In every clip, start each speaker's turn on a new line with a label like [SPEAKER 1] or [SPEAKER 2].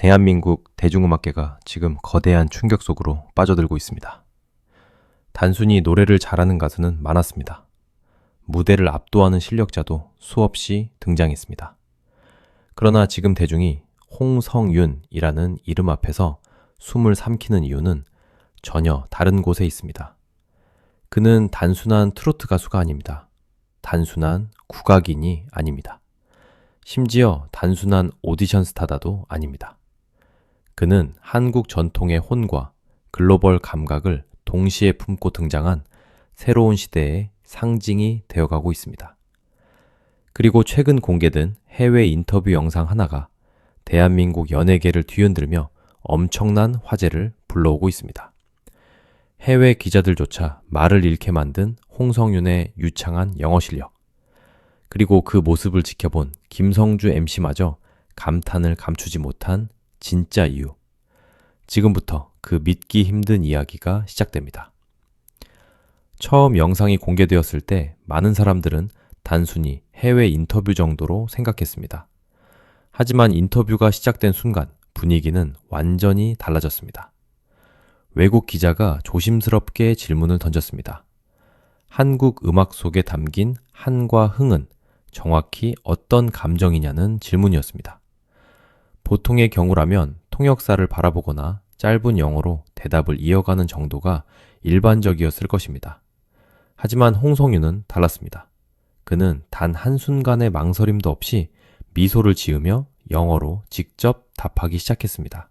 [SPEAKER 1] 대한민국 대중음악계가 지금 거대한 충격 속으로 빠져들고 있습니다. 단순히 노래를 잘하는 가수는 많았습니다. 무대를 압도하는 실력자도 수없이 등장했습니다. 그러나 지금 대중이 홍성윤이라는 이름 앞에서 숨을 삼키는 이유는 전혀 다른 곳에 있습니다. 그는 단순한 트로트 가수가 아닙니다. 단순한 국악인이 아닙니다. 심지어 단순한 오디션 스타다도 아닙니다. 그는 한국 전통의 혼과 글로벌 감각을 동시에 품고 등장한 새로운 시대의 상징이 되어가고 있습니다. 그리고 최근 공개된 해외 인터뷰 영상 하나가 대한민국 연예계를 뒤흔들며 엄청난 화제를 불러오고 있습니다. 해외 기자들조차 말을 잃게 만든 홍성윤의 유창한 영어 실력, 그리고 그 모습을 지켜본 김성주 MC마저 감탄을 감추지 못한 진짜 이유. 지금부터 그 믿기 힘든 이야기가 시작됩니다. 처음 영상이 공개되었을 때 많은 사람들은 단순히 해외 인터뷰 정도로 생각했습니다. 하지만 인터뷰가 시작된 순간 분위기는 완전히 달라졌습니다. 외국 기자가 조심스럽게 질문을 던졌습니다. 한국 음악 속에 담긴 한과 흥은 정확히 어떤 감정이냐는 질문이었습니다. 보통의 경우라면 통역사를 바라보거나 짧은 영어로 대답을 이어가는 정도가 일반적이었을 것입니다. 하지만 홍성윤은 달랐습니다. 그는 단 한순간의 망설임도 없이 미소를 지으며 영어로 직접 답하기 시작했습니다.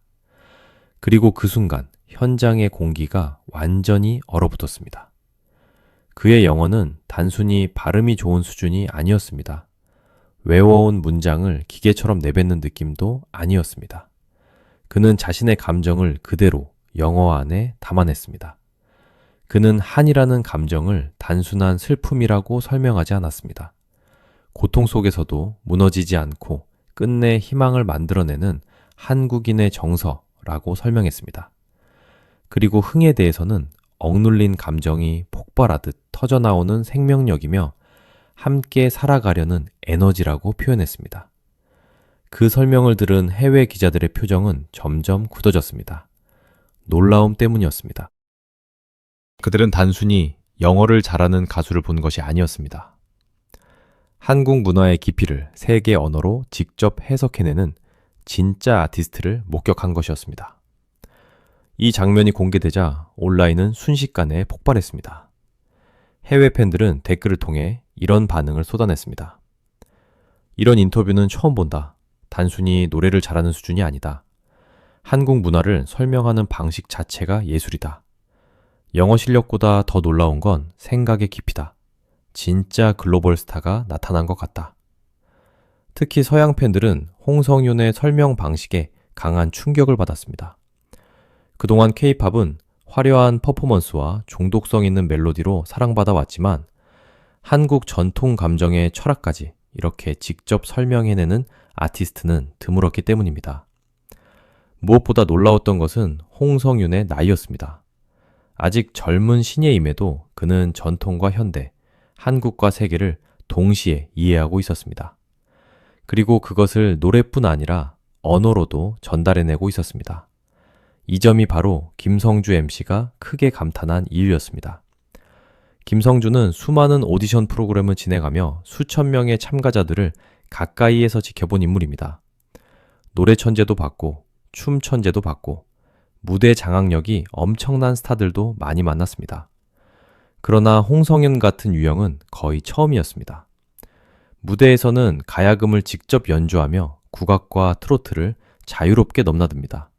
[SPEAKER 1] 그리고 그 순간 현장의 공기가 완전히 얼어붙었습니다. 그의 영어는 단순히 발음이 좋은 수준이 아니었습니다. 외워온 문장을 기계처럼 내뱉는 느낌도 아니었습니다. 그는 자신의 감정을 그대로 영어 안에 담아냈습니다. 그는 한이라는 감정을 단순한 슬픔이라고 설명하지 않았습니다. 고통 속에서도 무너지지 않고 끝내 희망을 만들어내는 한국인의 정서라고 설명했습니다. 그리고 흥에 대해서는 억눌린 감정이 폭발하듯 터져나오는 생명력이며 함께 살아가려는 에너지라고 표현했습니다. 그 설명을 들은 해외 기자들의 표정은 점점 굳어졌습니다. 놀라움 때문이었습니다. 그들은 단순히 영어를 잘하는 가수를 본 것이 아니었습니다. 한국 문화의 깊이를 세계 언어로 직접 해석해내는 진짜 아티스트를 목격한 것이었습니다. 이 장면이 공개되자 온라인은 순식간에 폭발했습니다. 해외 팬들은 댓글을 통해 이런 반응을 쏟아냈습니다. 이런 인터뷰는 처음 본다. 단순히 노래를 잘하는 수준이 아니다. 한국 문화를 설명하는 방식 자체가 예술이다. 영어 실력보다 더 놀라운 건 생각의 깊이다. 진짜 글로벌 스타가 나타난 것 같다. 특히 서양 팬들은 홍성윤의 설명 방식에 강한 충격을 받았습니다. 그동안 K-팝은 화려한 퍼포먼스와 중독성 있는 멜로디로 사랑받아 왔지만 한국 전통 감정의 철학까지 이렇게 직접 설명해내는 아티스트는 드물었기 때문입니다. 무엇보다 놀라웠던 것은 홍성윤의 나이였습니다. 아직 젊은 신예임에도 그는 전통과 현대, 한국과 세계를 동시에 이해하고 있었습니다. 그리고 그것을 노래뿐 아니라 언어로도 전달해내고 있었습니다. 이 점이 바로 김성주 MC가 크게 감탄한 이유였습니다. 김성주는 수많은 오디션 프로그램을 진행하며 수천 명의 참가자들을 가까이에서 지켜본 인물입니다. 노래 천재도 받고 춤 천재도 받고 무대 장악력이 엄청난 스타들도 많이 만났습니다. 그러나 홍성윤 같은 유형은 거의 처음이었습니다. 무대에서는 가야금을 직접 연주하며 국악과 트로트를 자유롭게 넘나듭니다.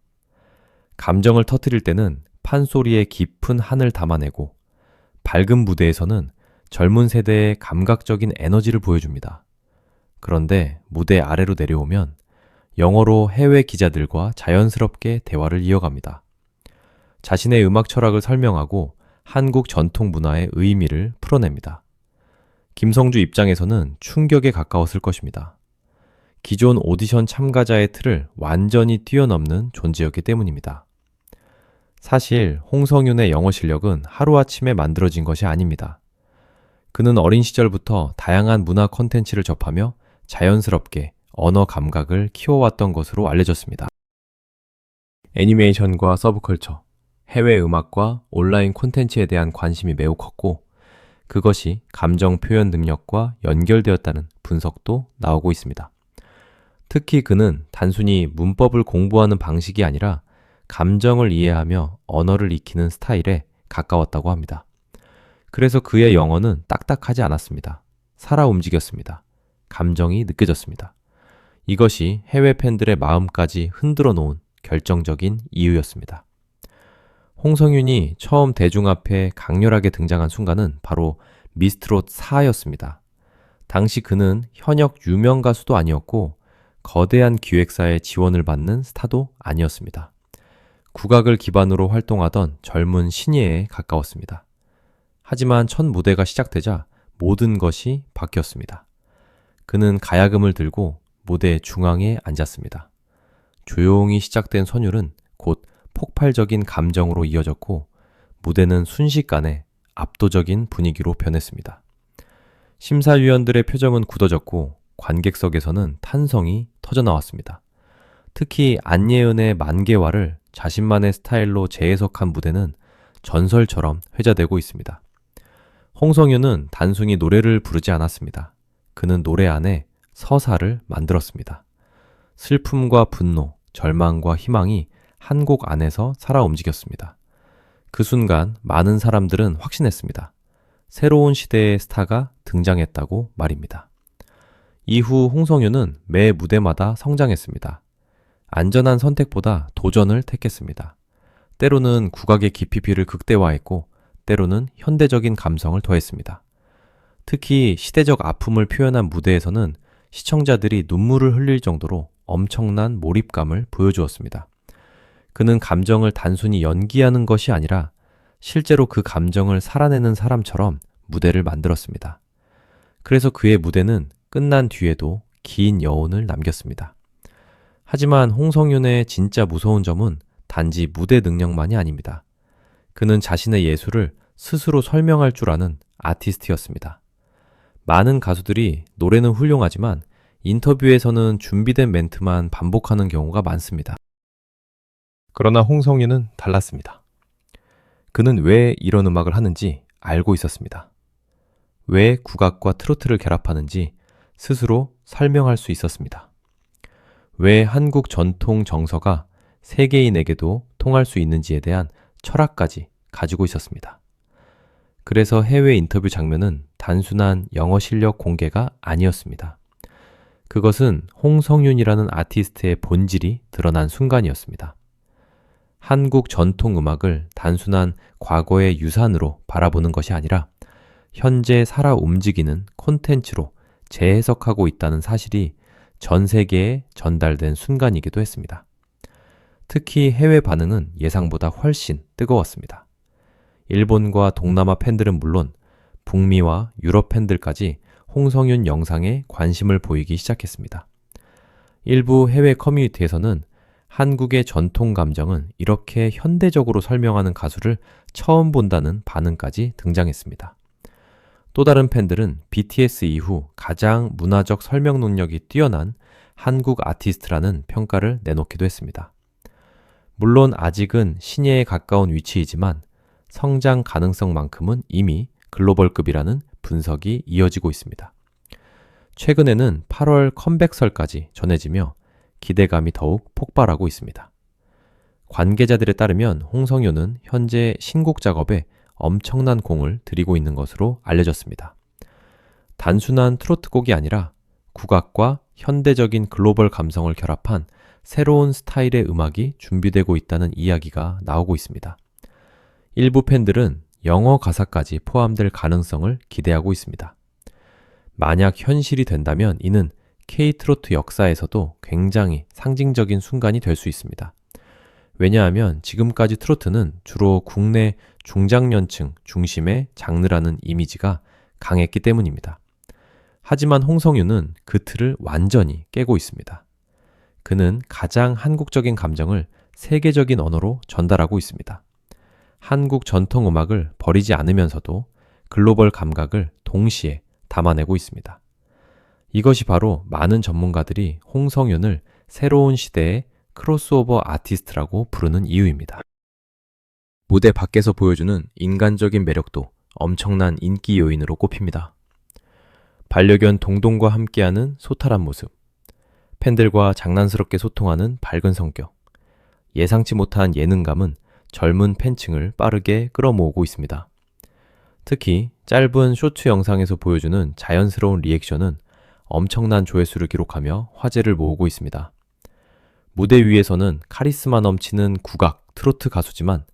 [SPEAKER 1] 감정을 터뜨릴 때는 판소리에 깊은 한을 담아내고 밝은 무대에서는 젊은 세대의 감각적인 에너지를 보여줍니다. 그런데 무대 아래로 내려오면 영어로 해외 기자들과 자연스럽게 대화를 이어갑니다. 자신의 음악 철학을 설명하고 한국 전통 문화의 의미를 풀어냅니다. 김성주 입장에서는 충격에 가까웠을 것입니다. 기존 오디션 참가자의 틀을 완전히 뛰어넘는 존재였기 때문입니다. 사실 홍성윤의 영어 실력은 하루아침에 만들어진 것이 아닙니다. 그는 어린 시절부터 다양한 문화 콘텐츠를 접하며 자연스럽게 언어 감각을 키워왔던 것으로 알려졌습니다. 애니메이션과 서브컬처, 해외 음악과 온라인 콘텐츠에 대한 관심이 매우 컸고, 그것이 감정 표현 능력과 연결되었다는 분석도 나오고 있습니다. 특히 그는 단순히 문법을 공부하는 방식이 아니라 감정을 이해하며 언어를 익히는 스타일에 가까웠다고 합니다. 그래서 그의 영어는 딱딱하지 않았습니다. 살아 움직였습니다. 감정이 느껴졌습니다. 이것이 해외 팬들의 마음까지 흔들어 놓은 결정적인 이유였습니다. 홍성윤이 처음 대중 앞에 강렬하게 등장한 순간은 바로 미스트롯 4였습니다. 당시 그는 현역 유명 가수도 아니었고 거대한 기획사의 지원을 받는 스타도 아니었습니다. 국악을 기반으로 활동하던 젊은 신예에 가까웠습니다. 하지만 첫 무대가 시작되자 모든 것이 바뀌었습니다. 그는 가야금을 들고 무대 중앙에 앉았습니다. 조용히 시작된 선율은 곧 폭발적인 감정으로 이어졌고 무대는 순식간에 압도적인 분위기로 변했습니다. 심사위원들의 표정은 굳어졌고 관객석에서는 탄성이 터져나왔습니다. 특히 안예은의 만개화를 자신만의 스타일로 재해석한 무대는 전설처럼 회자되고 있습니다. 홍성윤은 단순히 노래를 부르지 않았습니다. 그는 노래 안에 서사를 만들었습니다. 슬픔과 분노, 절망과 희망이 한 곡 안에서 살아 움직였습니다. 그 순간 많은 사람들은 확신했습니다. 새로운 시대의 스타가 등장했다고 말입니다. 이후 홍성윤은 매 무대마다 성장했습니다. 안전한 선택보다 도전을 택했습니다. 때로는 국악의 깊이를 극대화했고 때로는 현대적인 감성을 더했습니다. 특히 시대적 아픔을 표현한 무대에서는 시청자들이 눈물을 흘릴 정도로 엄청난 몰입감을 보여주었습니다. 그는 감정을 단순히 연기하는 것이 아니라 실제로 그 감정을 살아내는 사람처럼 무대를 만들었습니다. 그래서 그의 무대는 끝난 뒤에도 긴 여운을 남겼습니다. 하지만 홍성윤의 진짜 무서운 점은 단지 무대 능력만이 아닙니다. 그는 자신의 예술을 스스로 설명할 줄 아는 아티스트였습니다. 많은 가수들이 노래는 훌륭하지만 인터뷰에서는 준비된 멘트만 반복하는 경우가 많습니다. 그러나 홍성윤은 달랐습니다. 그는 왜 이런 음악을 하는지 알고 있었습니다. 왜 국악과 트로트를 결합하는지 스스로 설명할 수 있었습니다. 왜 한국 전통 정서가 세계인에게도 통할 수 있는지에 대한 철학까지 가지고 있었습니다. 그래서 해외 인터뷰 장면은 단순한 영어 실력 공개가 아니었습니다. 그것은 홍성윤이라는 아티스트의 본질이 드러난 순간이었습니다. 한국 전통 음악을 단순한 과거의 유산으로 바라보는 것이 아니라 현재 살아 움직이는 콘텐츠로 재해석하고 있다는 사실이 전 세계에 전달된 순간이기도 했습니다. 특히 해외 반응은 예상보다 훨씬 뜨거웠습니다. 일본과 동남아 팬들은 물론 북미와 유럽 팬들까지 홍성윤 영상에 관심을 보이기 시작했습니다. 일부 해외 커뮤니티에서는 한국의 전통 감정은 이렇게 현대적으로 설명하는 가수를 처음 본다는 반응까지 등장했습니다. 또 다른 팬들은 BTS 이후 가장 문화적 설명 능력이 뛰어난 한국 아티스트라는 평가를 내놓기도 했습니다. 물론 아직은 신예에 가까운 위치이지만 성장 가능성만큼은 이미 글로벌급이라는 분석이 이어지고 있습니다. 최근에는 8월 컴백설까지 전해지며 기대감이 더욱 폭발하고 있습니다. 관계자들에 따르면 홍성윤은 현재 신곡 작업에 엄청난 공을 들이고 있는 것으로 알려졌습니다. 단순한 트로트곡이 아니라 국악과 현대적인 글로벌 감성을 결합한 새로운 스타일의 음악이 준비되고 있다는 이야기가 나오고 있습니다. 일부 팬들은 영어 가사까지 포함될 가능성을 기대하고 있습니다. 만약 현실이 된다면 이는 K-트로트 역사에서도 굉장히 상징적인 순간이 될 수 있습니다. 왜냐하면 지금까지 트로트는 주로 국내 중장년층 중심의 장르라는 이미지가 강했기 때문입니다. 하지만 홍성윤은 그 틀을 완전히 깨고 있습니다. 그는 가장 한국적인 감정을 세계적인 언어로 전달하고 있습니다. 한국 전통 음악을 버리지 않으면서도 글로벌 감각을 동시에 담아내고 있습니다. 이것이 바로 많은 전문가들이 홍성윤을 새로운 시대의 크로스오버 아티스트라고 부르는 이유입니다. 무대 밖에서 보여주는 인간적인 매력도 엄청난 인기 요인으로 꼽힙니다. 반려견 동동과 함께하는 소탈한 모습, 팬들과 장난스럽게 소통하는 밝은 성격, 예상치 못한 예능감은 젊은 팬층을 빠르게 끌어모으고 있습니다. 특히 짧은 쇼츠 영상에서 보여주는 자연스러운 리액션은 엄청난 조회수를 기록하며 화제를 모으고 있습니다. 무대 위에서는 카리스마 넘치는 국악, 트로트 가수지만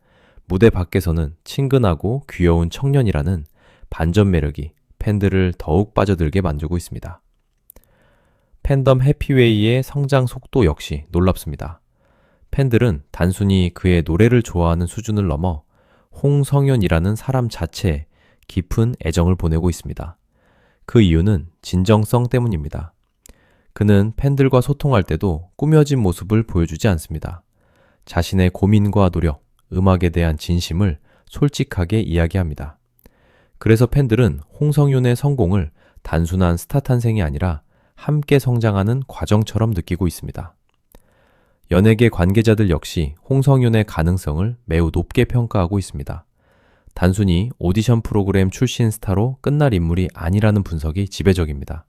[SPEAKER 1] 무대 밖에서는 친근하고 귀여운 청년이라는 반전 매력이 팬들을 더욱 빠져들게 만들고 있습니다. 팬덤 해피웨이의 성장 속도 역시 놀랍습니다. 팬들은 단순히 그의 노래를 좋아하는 수준을 넘어 홍성윤이라는 사람 자체에 깊은 애정을 보내고 있습니다. 그 이유는 진정성 때문입니다. 그는 팬들과 소통할 때도 꾸며진 모습을 보여주지 않습니다. 자신의 고민과 노력, 음악에 대한 진심을 솔직하게 이야기합니다. 그래서 팬들은 홍성윤의 성공을 단순한 스타 탄생이 아니라 함께 성장하는 과정처럼 느끼고 있습니다. 연예계 관계자들 역시 홍성윤의 가능성을 매우 높게 평가하고 있습니다. 단순히 오디션 프로그램 출신 스타로 끝날 인물이 아니라는 분석이 지배적입니다.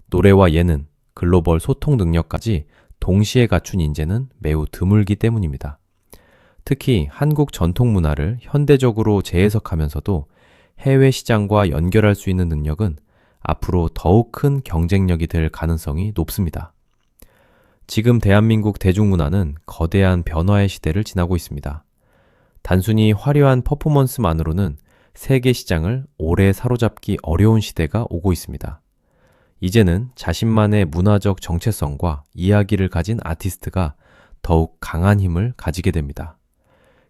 [SPEAKER 1] 노래와 예능, 글로벌 소통 능력까지 동시에 갖춘 인재는 매우 드물기 때문입니다. 특히 한국 전통 문화를 현대적으로 재해석하면서도 해외 시장과 연결할 수 있는 능력은 앞으로 더욱 큰 경쟁력이 될 가능성이 높습니다. 지금 대한민국 대중문화는 거대한 변화의 시대를 지나고 있습니다. 단순히 화려한 퍼포먼스만으로는 세계 시장을 오래 사로잡기 어려운 시대가 오고 있습니다. 이제는 자신만의 문화적 정체성과 이야기를 가진 아티스트가 더욱 강한 힘을 가지게 됩니다.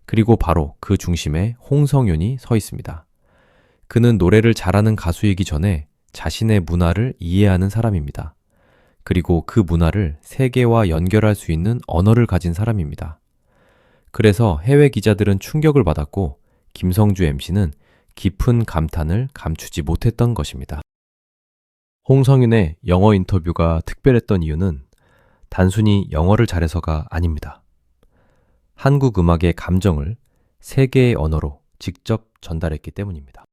[SPEAKER 1] 그리고 바로 그 중심에 홍성윤이 서 있습니다. 그는 노래를 잘하는 가수이기 전에 자신의 문화를 이해하는 사람입니다. 그리고 그 문화를 세계와 연결할 수 있는 언어를 가진 사람입니다. 그래서 해외 기자들은 충격을 받았고 김성주 MC는 깊은 감탄을 감추지 못했던 것입니다. 홍성윤의 영어 인터뷰가 특별했던 이유는 단순히 영어를 잘해서가 아닙니다. 한국 음악의 감정을 세계의 언어로 직접 전달했기 때문입니다.